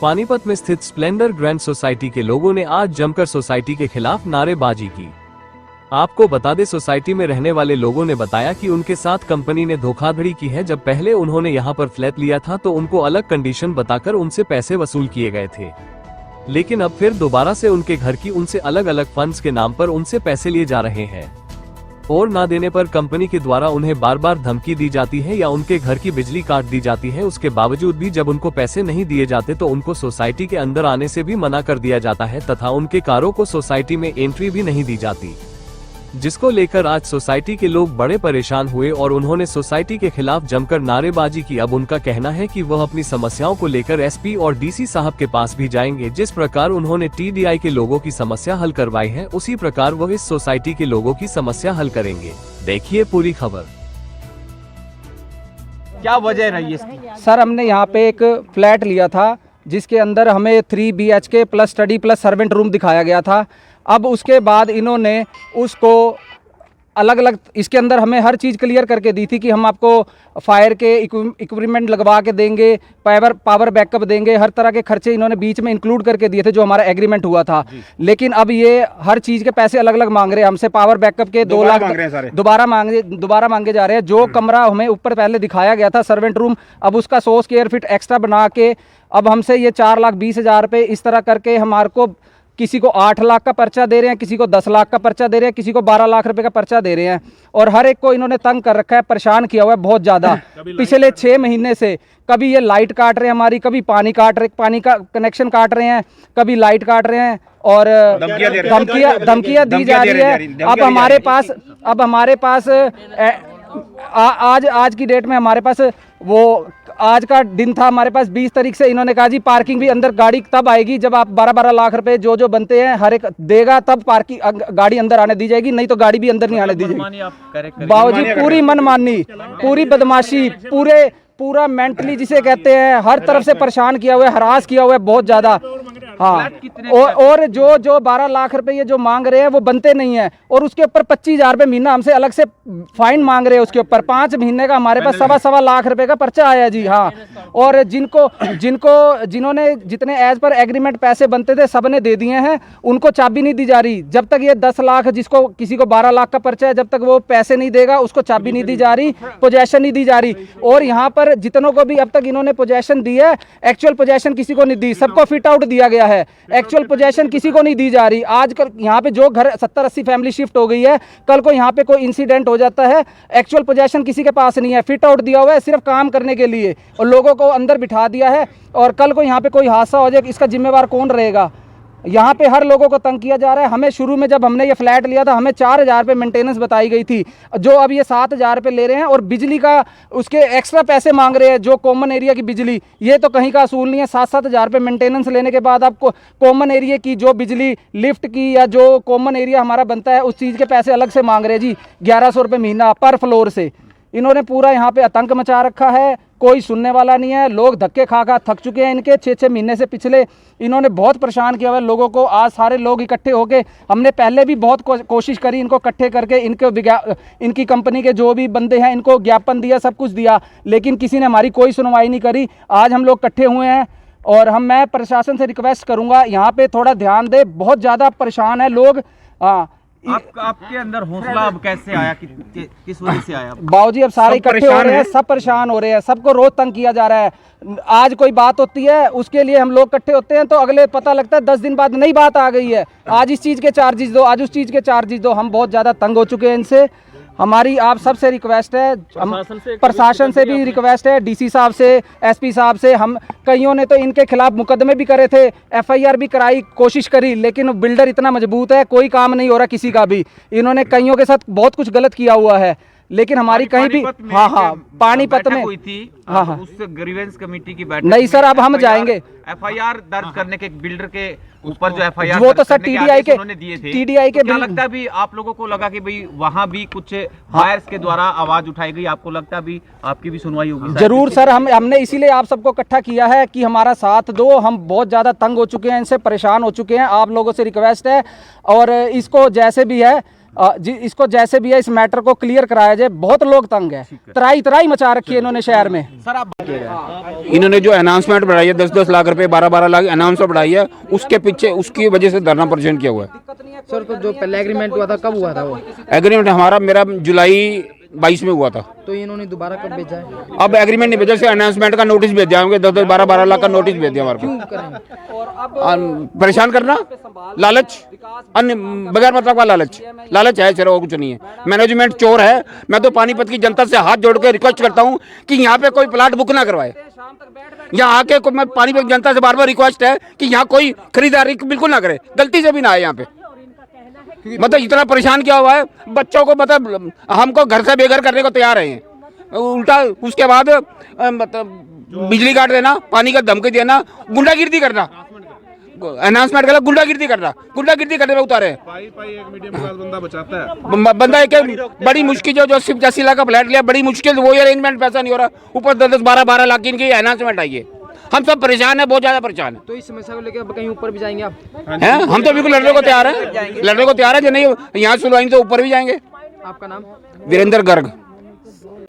पानीपत में स्थित Splendor grand society के लोगों ने आज जमकर सोसाइटी के खिलाफ नारेबाजी की। आपको बता दें, सोसाइटी में रहने वाले लोगों ने बताया कि उनके साथ कंपनी ने धोखाधड़ी की है। जब पहले उन्होंने यहां पर फ्लैट लिया था तो उनको अलग कंडीशन बताकर उनसे पैसे वसूल किए गए थे, लेकिन अब फिर दोबारा से उनके घर की उनसे अलग अलग फंड्स के नाम पर उनसे पैसे लिए जा रहे हैं और ना देने पर कंपनी के द्वारा उन्हें बार बार धमकी दी जाती है या उनके घर की बिजली काट दी जाती है। उसके बावजूद भी जब उनको पैसे नहीं दिए जाते तो उनको सोसाइटी के अंदर आने से भी मना कर दिया जाता है तथा उनके कारों को सोसाइटी में एंट्री भी नहीं दी जाती, जिसको लेकर आज सोसाइटी के लोग बड़े परेशान हुए और उन्होंने सोसाइटी के खिलाफ जमकर नारेबाजी की। अब उनका कहना है कि वह अपनी समस्याओं को लेकर एसपी और डीसी साहब के पास भी जाएंगे। जिस प्रकार उन्होंने टीडीआई के लोगों की समस्या हल करवाई है, उसी प्रकार वह इस सोसाइटी के लोगों की समस्या हल करेंगे। देखिए पूरी खबर। क्या वजह रही है? सर, हमने यहाँ पे एक फ्लैट लिया था जिसके अंदर हमें 3 BHK plus study plus servant room दिखाया गया था। अब उसके बाद इन्होंने उसको अलग अलग, इसके अंदर हमें हर चीज़ क्लियर करके दी थी कि हम आपको फायर के इक्विपमेंट लगवा के देंगे, पावर बैकअप देंगे, हर तरह के खर्चे इन्होंने बीच में इंक्लूड करके दिए थे जो हमारा एग्रीमेंट हुआ था। लेकिन अब ये हर चीज़ के पैसे अलग अलग मांग रहे हैं हमसे। पावर बैकअप के 2 लाख दोबारा मांगे जा रहे हैं। जो कमरा हमें ऊपर पहले दिखाया गया था सर्वेंट रूम, अब उसका 100 स्क्वायर फीट एक्स्ट्रा बना के अब हमसे ये 4,20,000 रुपये इस तरह करके हमारे को, किसी को 8 लाख का पर्चा दे रहे हैं, किसी को 10 लाख का पर्चा दे रहे हैं, किसी को 12 लाख रुपए का पर्चा दे रहे हैं और हर एक को इन्होंने तंग कर रखा है, परेशान किया हुआ है बहुत ज़्यादा। पिछले 6 महीने से कभी ये लाइट काट रहे हैं हमारी, कभी पानी का कनेक्शन काट रहे हैं, कभी लाइट काट रहे हैं और धमकियाँ दी जा रही है। अब हमारे पास आज की डेट में हमारे पास वो आज का दिन था, हमारे पास 20 तारीख से इन्होंने कहा जी पार्किंग भी अंदर, गाड़ी तब आएगी जब आप 12-12 लाख रुपए जो बनते हैं हर एक देगा, तब पार्किंग गाड़ी अंदर आने दी जाएगी, नहीं तो गाड़ी भी अंदर नहीं आने दी जाएगी। बाबूजी पूरी मनमानी, पूरी बदमाशी, पूरा मेंटली जिसे कहते हैं, हर तरफ से परेशान किया हुआ है, हरास किया हुआ है बहुत ज़्यादा। हाँ, और जो 12 लाख रुपए ये जो मांग रहे हैं वो बनते नहीं है और उसके ऊपर 25,000 रुपये महीना हमसे अलग से फाइन मांग रहे हैं। उसके ऊपर 5 महीने का हमारे पास 1.25 लाख रुपए का पर्चा आया जी। हाँ, और जिन्होंने जितने एज पर एग्रीमेंट पैसे बनते थे सब ने दे दिए हैं, उनको चाबी नहीं दी जा रही। जब तक ये 10 लाख, जिसको किसी को 12 लाख का पर्चा है, जब तक वो पैसे नहीं देगा उसको चाबी नहीं दी जा रही, पोजेशन नहीं दी जा रही। और यहाँ पर जितनों को भी अब तक इन्होंने पोजेशन दी है, एक्चुअल पोजेशन किसी को नहीं दी, सबको फिट आउट दिया गया है, एक्चुअल पोजेशन किसी को नहीं दी जा रही। आजकल यहाँ पे जो घर 70-80 फैमिली शिफ्ट हो गई है, कल को यहाँ पे कोई इंसिडेंट हो जाता है, एक्चुअल पोजेशन किसी के पास नहीं है, फिट आउट दिया हुआ है सिर्फ काम करने के लिए और लोगों को अंदर बिठा दिया है। और कल को यहाँ पे कोई हादसा हो जाए, इसका जिम्मेवार कौन रहेगा? यहाँ पे हर लोगों को तंग किया जा रहा है। हमें शुरू में जब हमने ये फ्लैट लिया था हमें 4,000 रुपये मेंटेनेंस बताई गई थी, जो अब ये 7,000 रुपये ले रहे हैं और बिजली का उसके एक्स्ट्रा पैसे मांग रहे हैं। जो कॉमन एरिया की बिजली, ये तो कहीं का असूल नहीं है। 7,000 रुपये मेंटेनेंस लेने के बाद आपको कॉमन एरिया की जो बिजली, लिफ्ट की या जो कॉमन एरिया हमारा बनता है उस चीज़ के पैसे अलग से मांग रहे हैं जी। 1,100 रुपये महीना पर फ्लोर से। इन्होंने पूरा यहाँ पे आतंक मचा रखा है, कोई सुनने वाला नहीं है। लोग धक्के खा थक चुके हैं इनके। 6-6 महीने से पिछले इन्होंने बहुत परेशान किया हुआ है लोगों को। आज सारे लोग इकट्ठे होके, हमने पहले भी बहुत कोशिश करी इनको इकट्ठे करके, इनकी कंपनी के जो भी बंदे हैं इनको ज्ञापन दिया, सब कुछ दिया, लेकिन किसी ने हमारी कोई सुनवाई नहीं करी। आज हम लोग इकट्ठे हुए हैं और मैं प्रशासन से रिक्वेस्ट करूँगा यहाँ पर थोड़ा ध्यान दे, बहुत ज़्यादा परेशान है लोग। हाँ, आपके अंदर हौसला अब कैसे आया, किस वजह से आया? बाबूजी अब सारे इकट्ठे हो रहे हैं, सब परेशान हो रहे हैं, सबको रोज तंग किया जा रहा है। आज कोई बात होती है उसके लिए हम लोग इकट्ठे होते हैं तो अगले पता लगता है 10 दिन बाद नई बात आ गई है, आज इस चीज़ के चार्जेस दो, आज उस चीज़ के चार्जेस दो। हम बहुत ज़्यादा तंग हो चुके हैं इनसे। हमारी आप सबसे रिक्वेस्ट है, प्रशासन से भी रिक्वेस्ट है, डीसी साहब से, एसपी साहब से। हम कईयों ने तो इनके खिलाफ मुकदमे भी करे थे, एफआईआर भी कराई, कोशिश करी, लेकिन बिल्डर इतना मजबूत है, कोई काम नहीं हो रहा किसी का भी। इन्होंने कईयों के साथ बहुत कुछ गलत किया हुआ है, लेकिन हमारी कहीं भी पानीपत में हुई थी। उस ग्रीवेंस कमेटी की बैठक नहीं सर, अब हम जाएंगे। एफआईआर दर्ज करने के बिल्डर के ऊपर जो एफआईआर वो तो सर टीडीआई के दिए थे, टीडीआई के क्या लगता है भी आप लोगों को लगा कि भाई वहाँ भी कुछ फायर्स के द्वारा आवाज उठाई गई, आपको लगता है भी आपकी भी सुनवाई होगी? जरूर सर, हमने इसीलिए आप सबको इकट्ठा किया है कि हमारा साथ दो। हम बहुत ज़्यादा तंग हो चुके हैं, इनसे परेशान हो चुके हैं। आप लोगों से रिक्वेस्ट है और इसको जैसे भी है जी इसको जैसे भी है इस मैटर को क्लियर कराया जाए। बहुत लोग तंग है, तराई मचा रखी है इन्होंने शहर में। सर आप इन्होंने जो अनाउंसमेंट बढ़ाई है 10-10 लाख रुपए 12-12 लाख अनाउंसमेंट बढ़ाई है, उसके पीछे उसकी वजह से धरना प्रदर्शन किया हुआ है। सर तो जो पहले एग्रीमेंट हुआ था कब हुआ था वो? एग्रीमेंट मेरा जुलाई 22 में हुआ था। तो इन्होंने दोबारा कब भेजा है? अब एग्रीमेंट नहीं भेजा, से अनाउंसमेंट का नोटिस भेज दिया होंगे, 10-10 12-12 लाख का नोटिस भेज दिया हमारे क्यों को। करें? परेशान करना, लालच, अन्य बगैर मतलब का लालच है सर, और कुछ नहीं है। मैनेजमेंट चोर है। मैं तो पानीपत की जनता से हाथ जोड़ के रिक्वेस्ट करता हूँ कि यहाँ पे कोई प्लाट बुक ना करवाए। यहाँ आके मैं पानीपत जनता से बार बार रिक्वेस्ट है कि यहाँ कोई खरीदारी बिल्कुल ना करे, गलती से भी ना आए यहाँ पे। मतलब इतना परेशान किया हुआ है बच्चों को, मतलब हमको घर से बेघर करने को तैयार हैं। उल्टा उसके बाद मतलब बिजली काट देना, पानी का धमकी देना, गुंडागिर्दी करना, अनाउंसमेंट करना, गुंडागिर्दी करने में उतारे। एक मीडियम क्लास बंदा बचाता है। बंदा एक बड़ी मुश्किल जो 80 लाख का फ्लैट लिया, बड़ी मुश्किल वो अरेंजमेंट पैसा नहीं हो रहा, ऊपर 10-10 12-12 लाख की इनकी अनाउंसमेंट आई है। हम सब परेशान है, बहुत ज्यादा परेशान है। तो इस समस्या को लेकर अब कहीं ऊपर भी जाएंगे आप? हैं हम तो बिल्कुल लड़ने को तैयार है, जो नहीं यहाँ सुलवाएंगे तो ऊपर भी जाएंगे। आपका नाम? वीरेंद्र गर्ग।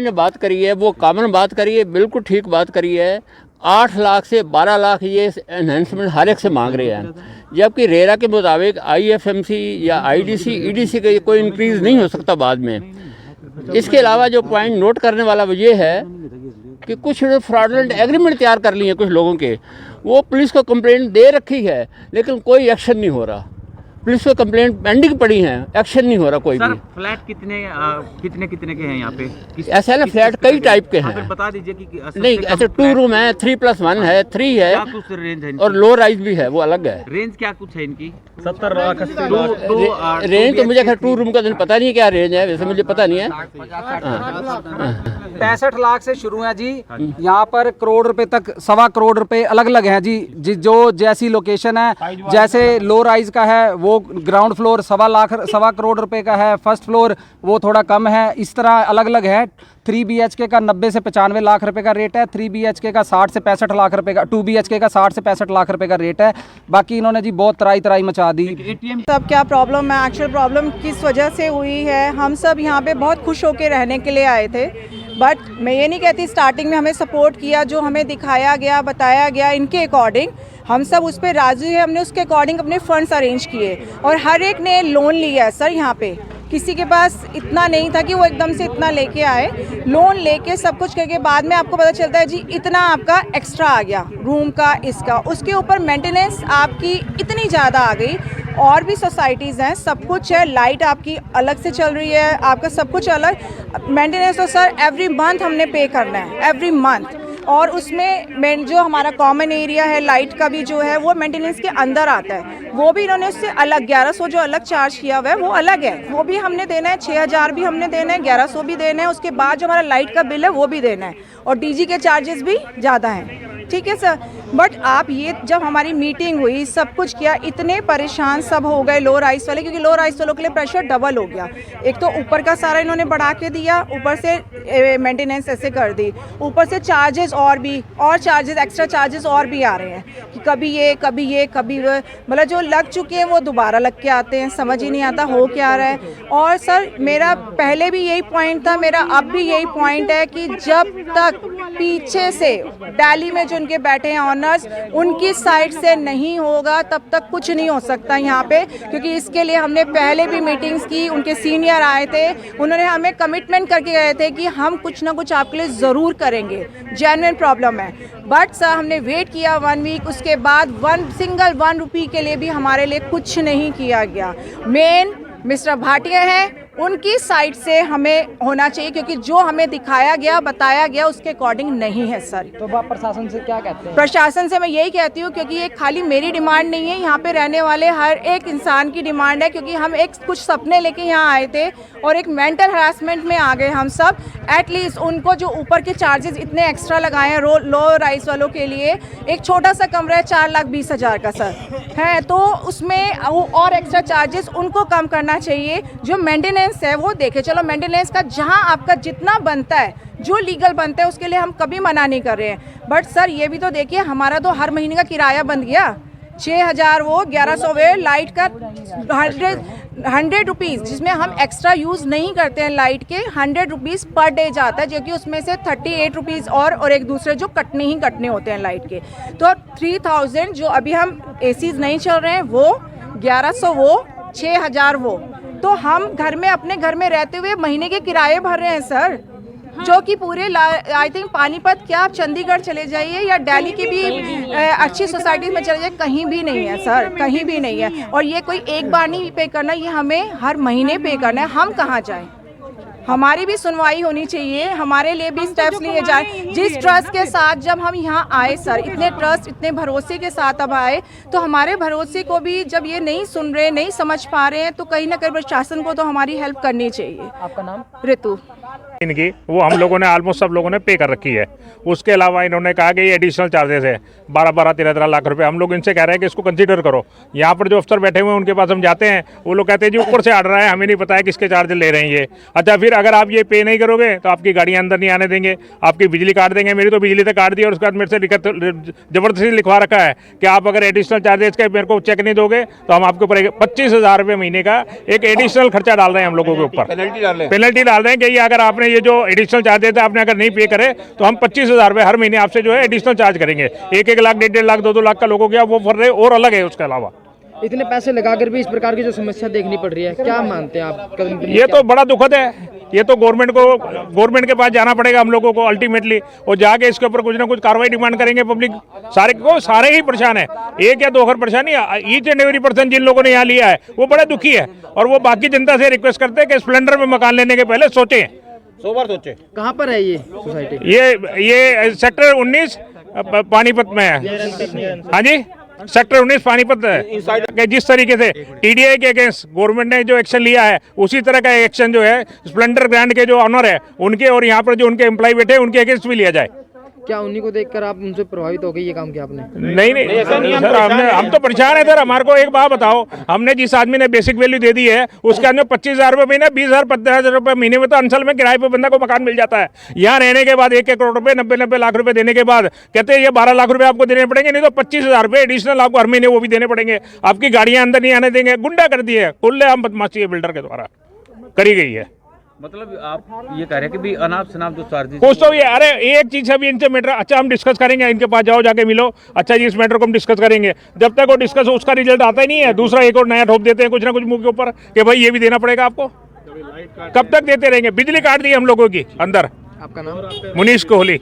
ने बात करी है वो कॉमन बात करी है, बिल्कुल ठीक बात करी है। 8 लाख से 12 लाख ये एनहेंसमेंट हर एक से मांग रहे हैं, जबकि रेरा के मुताबिक IFMC या IDC EDC का कोई इंक्रीज़ नहीं हो सकता बाद में। इसके अलावा जो पॉइंट नोट करने वाला वो ये है कि कुछ फ्रॉडलेंट एग्रीमेंट तैयार कर लिए हैं कुछ लोगों के, वो पुलिस को कंप्लेंट दे रखी है लेकिन कोई एक्शन नहीं हो रहा। पुलिस को कंप्लेंट पेंडिंग पड़ी है, एक्शन नहीं हो रहा कोई सर भी। फ्लैट कितने के हैं यहाँ पे? ऐसा है ना, फ्लैट कई टाइप के हैं। बता दीजिए कि नहीं, ऐसे 2 रूम है, 3+1 है, 3 है, क्या कुछ रेंज है और लो राइज भी है, वो अलग है। रेंज क्या कुछ है इनकी? 70 लाख 80 लाख। रेंज तो मुझे खैर 2 रूम का दिन पता नहीं है क्या रेंज है, वैसे मुझे पता नहीं है। 65 लाख से शुरू है जी, यहाँ पर करोड़ रुपए तक, 1.25 करोड़ रुपए अलग अलग हैं जी। जो जैसी लोकेशन है, जैसे लो राइज का है वो ग्राउंड फ्लोर 1.25 करोड़ रुपए का है, फर्स्ट फ्लोर वो थोड़ा कम है, इस तरह अलग अलग है। 3 BHK का 90 से 95 लाख रुपए का रेट है, 3 BHK का 60 से 65 लाख रुपए का, 2 BHK का 60 से 65 लाख रुपए का रेट है। बाकी इन्होंने जी बहुत तराई मचा दी। सब क्या प्रॉब्लम है, एक्चुअल प्रॉब्लम किस वजह से हुई है? हम सब यहाँ पे बहुत खुश होकर रहने के लिए आए थे, बट मैं ये नहीं कहती स्टार्टिंग में हमें सपोर्ट किया, जो हमें दिखाया गया बताया गया इनके अकॉर्डिंग हम सब उस पर राज़ी है। हमने उसके अकॉर्डिंग अपने फंड्स अरेंज किए और हर एक ने लोन लिया है सर। यहाँ पे किसी के पास इतना नहीं था कि वो एकदम से इतना लेके आए, लोन लेके सब कुछ करके बाद में आपको पता चलता है जी इतना आपका एक्स्ट्रा आ गया रूम का, इसका, उसके ऊपर मेंटेनेंस आपकी इतनी ज़्यादा आ गई। और भी सोसाइटीज़ हैं, सब कुछ है, लाइट आपकी अलग से चल रही है, आपका सब कुछ अलग। मेंटेनेंस तो सर एवरी मंथ हमने पे करना है, एवरी मंथ। और उसमें जो हमारा कॉमन एरिया है लाइट का भी जो है वो मेंटेनेंस के अंदर आता है, वो भी इन्होंने उससे अलग 1100 जो अलग चार्ज किया हुआ है वो अलग है, वो भी हमने देना है। 6000 भी हमने देना है, 1100 भी देना है, उसके बाद जो हमारा लाइट का बिल है वो भी देना है, और DG के चार्जेस भी ज़्यादा हैं। ठीक है सर, बट आप ये जब हमारी मीटिंग हुई सब कुछ किया, इतने परेशान सब हो गए लो राइस वाले, क्योंकि लो राइस वालों के लिए प्रेशर डबल हो गया। एक तो ऊपर का सारा इन्होंने बढ़ा के दिया, ऊपर से मेंटेनेंस ऐसे कर दी, ऊपर से चार्जेस और चार्जेस, एक्स्ट्रा चार्जेस और भी आ रहे हैं कि कभी ये कभी वो, मतलब जो लग चुके हैं वो दोबारा लग के आते हैं, समझ ही नहीं आता हो क्या रहा है। और सर मेरा पहले भी यही पॉइंट था, मेरा अब भी यही पॉइंट है कि जब तक पीछे से दिल्ली में जो उनके बैठे हैं ऑनर्स, उनकी साइड से नहीं होगा तब तक कुछ नहीं हो सकता यहाँ पे। क्योंकि इसके लिए हमने पहले भी मीटिंग्स की, उनके सीनियर आए थे, उन्होंने हमें कमिटमेंट करके गए थे कि हम कुछ ना कुछ आपके लिए ज़रूर करेंगे, जेन्युइन प्रॉब्लम है। बट सर हमने वेट किया 1 वीक, उसके बाद 1 रुपये के लिए भी हमारे लिए कुछ नहीं किया गया। मेन मिस्टर भाटिया हैं, उनकी साइड से हमें होना चाहिए, क्योंकि जो हमें दिखाया गया बताया गया उसके अकॉर्डिंग नहीं है सर। तो आप प्रशासन से क्या कहते हैं? प्रशासन से मैं यही कहती हूँ, क्योंकि ये खाली मेरी डिमांड नहीं है, यहाँ पे रहने वाले हर एक इंसान की डिमांड है। क्योंकि हम एक कुछ सपने लेके यहाँ आए थे और एक मेंटल हरासमेंट में आ गए हम सब। एटलीस्ट उनको जो ऊपर के चार्जेस इतने एक्स्ट्रा लगाए हैं लो राइस वालों के लिए, एक छोटा सा कमरा है 4,20,000 का सर है, तो उसमें और एक्स्ट्रा चार्जेस उनको कम करना चाहिए। जो मेंटेनेंस है वो देखे चलो, मेंटेनेंस का जहां आपका जितना बनता है, जो लीगल बनता है उसके लिए हम कभी मना नहीं कर रहे हैं। बट सर ये भी तो देखिए, हमारा तो हर महीने का किराया बंद गया, 6000 वो 1100 वे लाइट का, 100 रुपीज़, जिसमें हम एक्स्ट्रा यूज़ नहीं करते हैं लाइट के, 100 रुपीज़ पर डे जाता है, जो कि उसमें से 38 रुपीज़ और एक दूसरे जो कटने ही कटने होते हैं लाइट के। तो 3000 जो अभी हम एसीज नहीं चल रहे हैं वो, 1100 वो, 6000 वो, तो हम घर में अपने घर में रहते हुए महीने के किराए भर रहे हैं सर, जो कि पूरे आई थिंक पानीपत क्या आप चंडीगढ़ चले जाइए या दिल्ली की भी अच्छी सोसाइटी में चले जाइए, कहीं भी नहीं है सर, कहीं भी नहीं है। और ये कोई एक बार नहीं पे करना, ये हमें हर महीने पे करना है। हम कहाँ जाएं? हमारी भी सुनवाई होनी चाहिए, हमारे लिए भी स्टेप्स लिए जाएं। जिस ट्रस्ट के साथ जब हम यहाँ आए सर, इतने ट्रस्ट इतने भरोसे के साथ अब आए, तो हमारे भरोसे को भी जब ये नहीं सुन रहे, नहीं समझ पा रहे हैं, तो कहीं ना कहीं प्रशासन को तो हमारी हेल्प करनी चाहिए। आपका नाम? ऋतु। इनकी वो हम लोगों ने ऑलमोस्ट सब लोगों ने पे कर रखी है। उसके अलावा इन्होंने कहा कि ये एडिशनल चार्जेस है 12-12, 13-13 लाख रुपए। हम लोग इनसे कह रहे हैं कि इसको कंसीडर करो। यहाँ पर जो अफसर बैठे हुए हैं उनके पास हम जाते हैं, वो लोग कहते हैं जी ऊपर से ऑर्डर आया, हमें नहीं पता है किसके चार्ज ले रहे हैं ये। अच्छा, फिर अगर आप ये पे नहीं करोगे तो आपकी गाड़ियाँ अंदर नहीं आने देंगे, आपकी बिजली काट देंगे। मेरी तो बिजली तक काट दी और उसके बाद मेरे से जबरदस्ती लिखवा रखा है कि आप अगर एडिशनल चार्जेस का मेरे को चेक नहीं दोगे तो हम आपके ऊपर 25,000 रुपये महीने का एक एडिशनल खर्चा डाल रहे हैं हम लोगों के ऊपर। पेनल्टी डाल रहे हैं कि ये अगर आपने ये जो एडिशनल चार्जेस आपने अगर नहीं पे करे तो हम 25,000 रुपये हर महीने आपसे जो है एडिशनल चार्ज करेंगे। 1-1 लाख, 1.5 लाख, 2-2 लाख का लोगों के वो फर रहे और अलग है। उसके अलावा इतने पैसे लगाकर भी इस प्रकार की जो समस्या देखनी पड़ रही है, क्या मानते हैं आप? ये तो बड़ा दुखद है। ये तो गवर्नमेंट के पास जाना पड़ेगा हम लोगों को अल्टीमेटली, और जाके इसके ऊपर कुछ ना कुछ कार्रवाई डिमांड करेंगे। पब्लिक सारे ही परेशान है, एक या दो घर परेशान नहीं, ईच एंड एवरी पर्सन जिन लोगों ने यहाँ लिया है वो बड़े दुखी है। और वो बाकी जनता से रिक्वेस्ट करते हैं कि स्प्लेंडर में मकान लेने के पहले सोचें, 100 बार सोचें। कहाँ पर है ये सोसाइटी? ये सेक्टर 19 पानीपत में है। हाँ जी, सेक्टर 19 पानीपत है। जिस तरीके से टीडीआई के अगेंस्ट गवर्नमेंट ने जो एक्शन लिया है, उसी तरह का एक्शन जो है स्प्लेंडर ब्रांड के जो ऑनर है उनके और यहाँ पर जो उनके एम्प्लॉय बैठे हैं उनके अगेंस्ट भी लिया जाए। क्या उन्हीं को देखकर आप उनसे प्रभावित हो गए ये काम किया आपने? नहीं सर, हम तो परेशान है सर। हमारे को एक बात बताओ, हमने जिस आदमी ने बेसिक वैल्यू दे दी है उसके आदमी 25,000 रुपये महीने, 20,000, 15,000 रुपये महीने में तो अंचल में किराए पे बंदा को मकान मिल जाता है। यहाँ रहने के बाद 1-1 करोड़ रुपये, 90-90 लाख रुपये देने के बाद कहते हैं ये 12 लाख रुपये आपको देने पड़ेंगे, नहीं तो 25,000 रुपये एडिशनल आपको हर महीने वो भी देने पड़ेंगे। आपकी गाड़ियाँ अंदर नहीं आने देंगे। गुंडा कर दी है, खुलेआम बदमाशी बिल्डर के द्वारा करी गई है। मतलब आप ये कह रहे हैं कि भी अनाप शनाप जो चार्जेस कुछ तो ये, अरे एक चीज अभी इनसे मैटर, अच्छा हम डिस्कस करेंगे, इनके पास जाओ, जाके मिलो, अच्छा जी इस मैटर को हम डिस्कस करेंगे। जब तक वो डिस्कस उसका रिजल्ट आता ही नहीं है, दूसरा एक और नया ठोक देते हैं कुछ ना कुछ मुंह के ऊपर कि भाई ये भी देना पड़ेगा आपको। कब तक देते रहेंगे? बिजली काट दी हम लोगों की अंदर। आपका नाम? मुनीश कोहली।